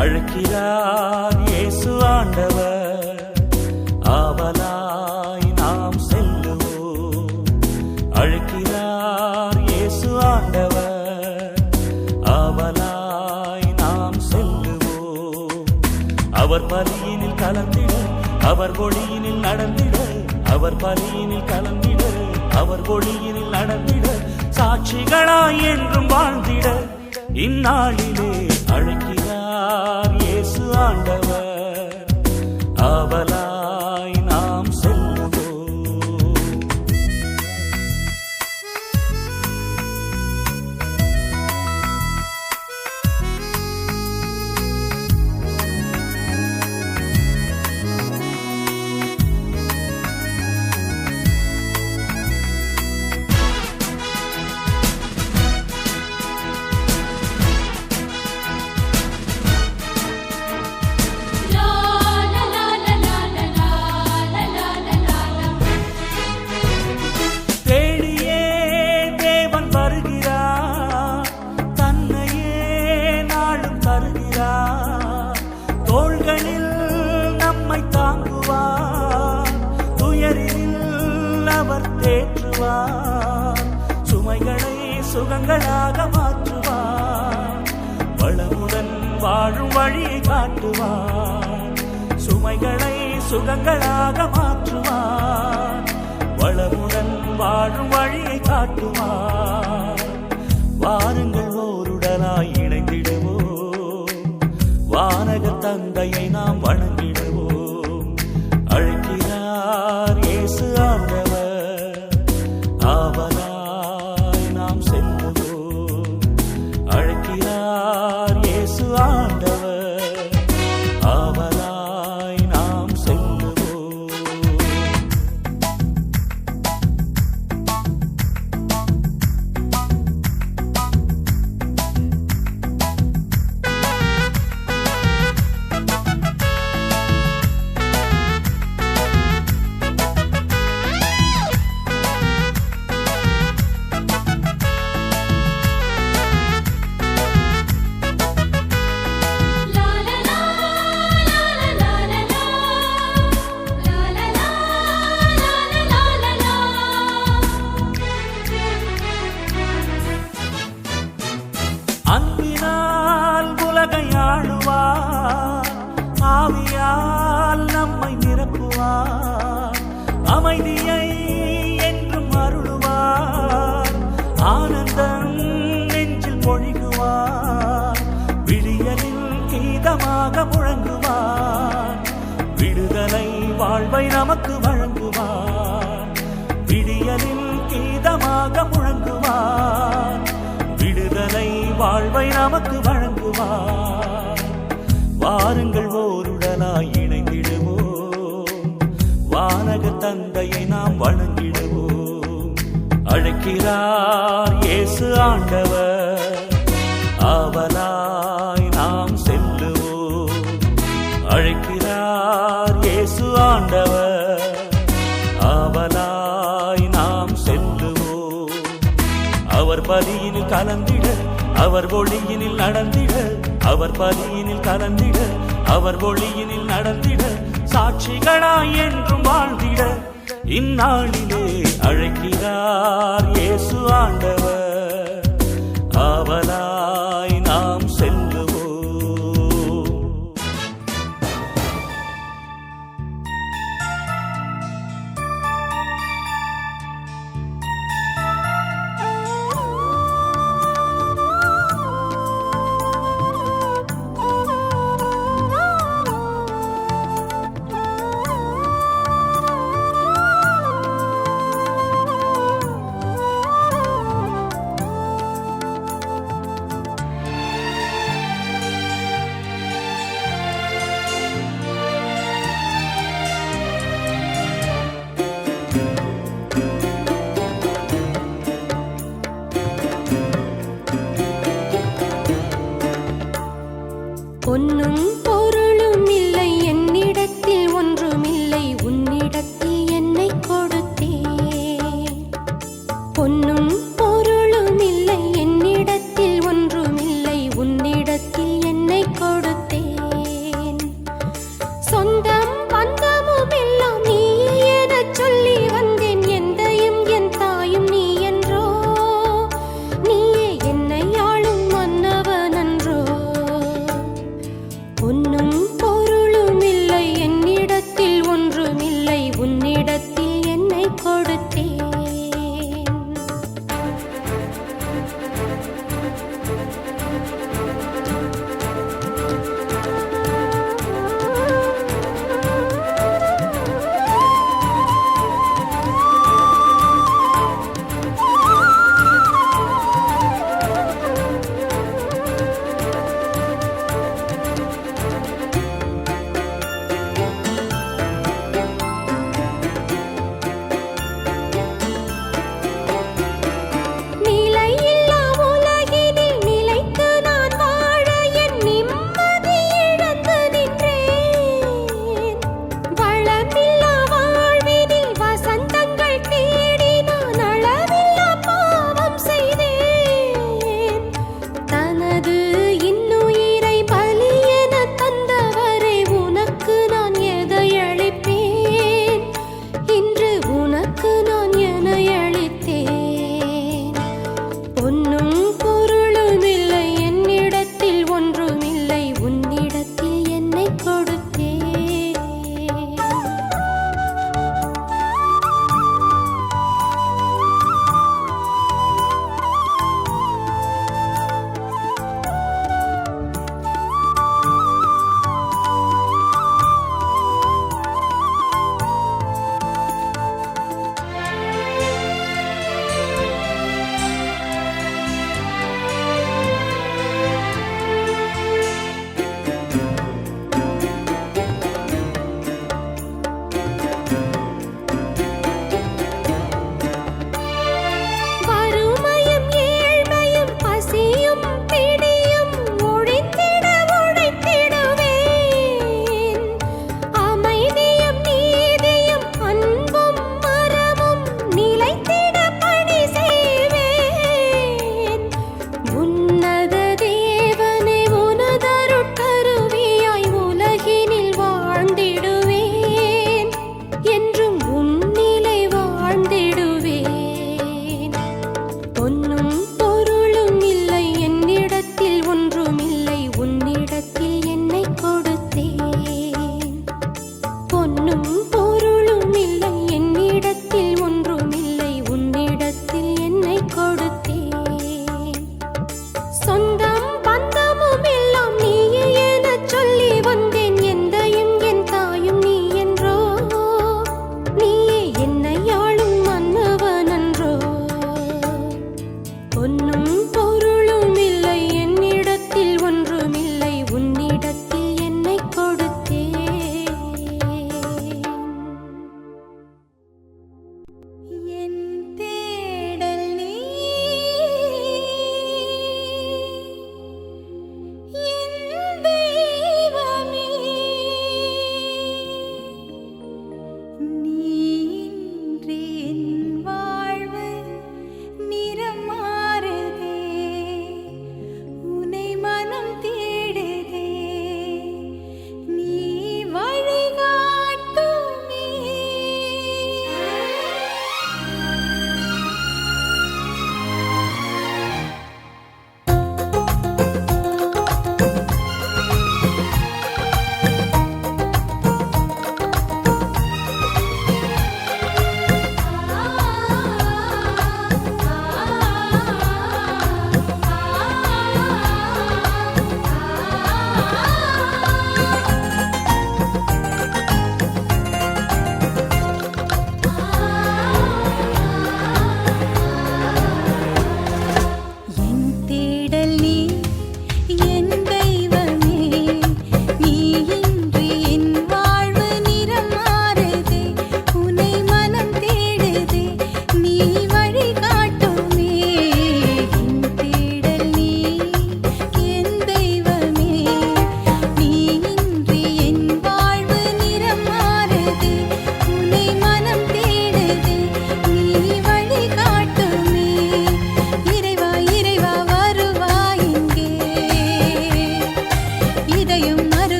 அழைக்கிறார் இயேசு ஆண்டவர். ஆவலாய் நாம் செல்லுவோம். அழைக்கிறார் இயேசு ஆண்டவர். ஆவலாய் நாம் செல்லுவோம். அவர் பலியினில் கலந்திட, அவர் ஒளியினில் நடந்திட, அவர் பலியினில் கலந்திட, அவர் ஒளியினில் நடந்திட, சாட்சிகளாய் என்றும் வாழ்ந்திட இந்நாளிலே அழைக்கிறார் இயேசு ஆண்டவர். ஆவலாய் நாம் செல்லுவோம். தோள்களில் நம்மை தாங்குவார், துயரில் அவர் தேற்றுவார், சுமைகளை சுகங்களாக மாற்றுவார், வளமுடன் வாழும் வழியை காட்டுவார், சுமைகளை சுகங்களாக மாற்றுவார், வளமுடன் வாழும் வழியை காட்டுவார். வாருங்கள் ஓருடனாய் இணைந்திடுவோம், வானக தந்தையை நாம் வணங்கிடுவோம். அழைக்கிறார் இயேசு ஆண்டவர். ஆவலாய் நாம் செல்லுவோம். அழைக்கிறார் இயேசு ஆண்டவர். ஆவலாய் நாம் செல்லுவோம். அன்பினால் உலகை ஆளுவார், ஆவியால் நம்மை நிரப்புவார், அமைதியை என்றும் அருளுவார், ஆனந்தம் நெஞ்சில் பொழிகுவார், விடியலில் கீதமாக முழங்குவார், விடுதலை வாழ்வை நமக்கு வழங்குவார், விடியலில் கீதமாக முழங்குவார், விடுதலை வாழ்வை நமக்கு வழங்குவார். வாருங்கள் ஓருடனாய் இணைந்திடுவோம், வானக தந்தையை நாம் வணங்கிடுவோம். அழைக்கிறார் இயேசு ஆண்டவர். ஆவலாய் நாம் செல்லுவோம். அழைக்கிறார் இயேசு ஆண்டவர். ஆவலாய் நாம் செல்லுவோம். அவர் பலியினில் கலந்திட, அவர் ஒளியினில் நடந்திட, அவர் பலியினில் கலந்திட, அவர் ஒளியினில் நடந்திட, சாட்சிகளாய் என்றும் வாழ்ந்திட இந்நாளிலே அழைக்கிறார் இயேசு ஆண்டவர். ஆவலாய் நாம் செல்லுவோம். பொன்னும் பொருளும் இல்லை என்னிடத்தில், ஒன்றுமில்லை உன்னிடத்தில் என்னை கொடுத்தேன். பொன்னும் பொருளும் இல்லை என்னிடத்தில், ஒன்றுமில்லை உன்னிடத்தில் என்னை கொடுத்தேன்.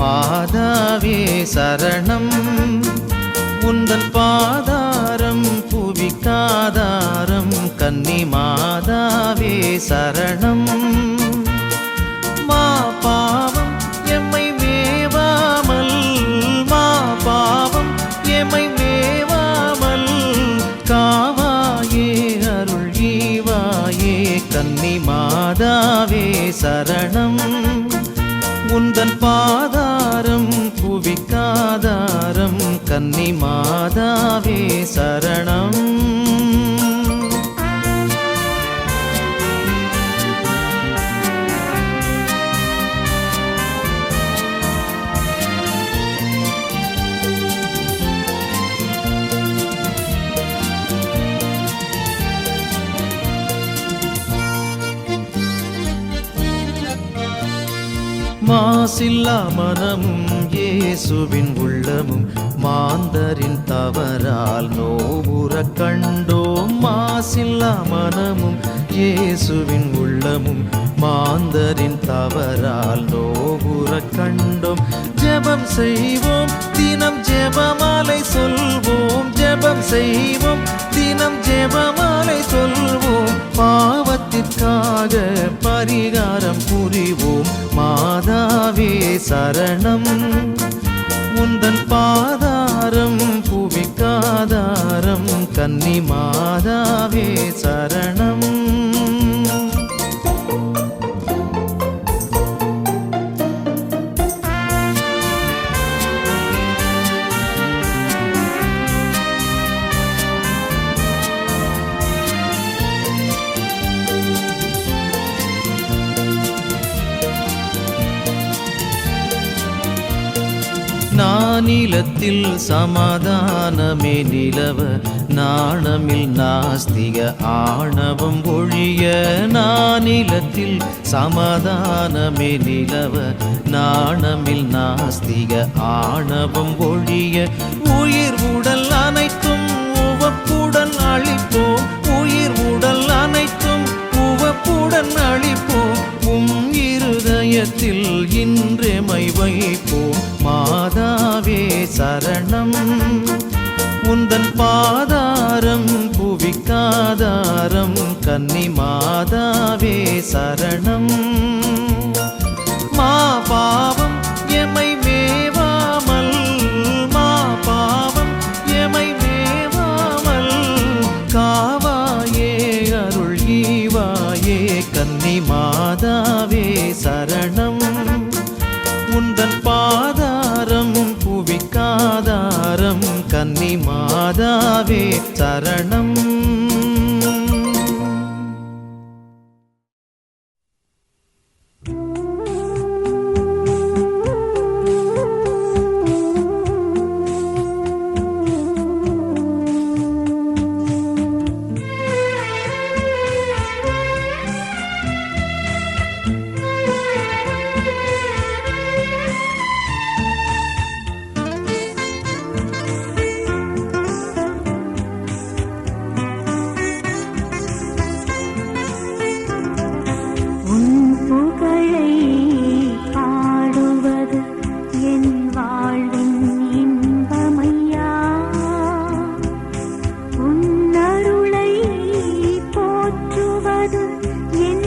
மாதாவே சரணம். உந்தன் பாதாரம் புவிக்காதாரம் கன்னி மாதாவே சரணம். மா பாவம் எம்மை மேவாமல், மா பாவம் எம்மை மேவாமல் காவாயே அருள் ஈவாயே கன்னி மாதாவே சரணம். உந்தன் பாதாரம் புவிக்காதாரம் கன்னி மாதாவே சரணம். மாசில்லா மனமும் இயேசுவின் உள்ளமும் மாந்தரின் தவறால் நோவுற கண்டோம். மாசில்லா மனமும் இயேசுவின் உள்ளமும் மாந்தரின் தவறால் நோவுற கண்டோம். ஜெபம் செய்வோம் தினம் ஜெபமாலை சொல்வோம், ஜெபம் செய்வோம் தினம் ஜெபமாலை சொல்வோம். பாவத்திற்காக பரிகாரம் புரிவோம். மாதாவே சரணம். உந்தன் பாதாரம் புவிக்காதாரம் கன்னி மாதாவே சரணம். நானிலத்தில் சமாதானமே நிலவ நாணமில் நாஸ்திக ஆணவம் ஒழிய. நானிலத்தில் சமாதானமே நிலவ நாணமில் நாஸ்திக ஆணவம் ஒழிய. உயிர் உடல் அனைத்தும் உவப்புடன் அழிப்போம், உயிர் உடல் அனைத்தும் உவப்புடன் அழிப்போம். இருதயத்தில் இன்றெமை வைப்போம். மாதாவே சரணம். உந்தன் பாதாரம் புவிக்காதாரம் கன்னி மாதாவே சரணம். மா பாவம் எமை மேவாமல், மா பாவம் எமை மேவாமல் காவாயே அருள் ஈவாயே கன்னி மாதாவே சரணம். உந்தன் பாதாரம் புவிக்காதாரம் கன்னி மாதாவே சரணம். என்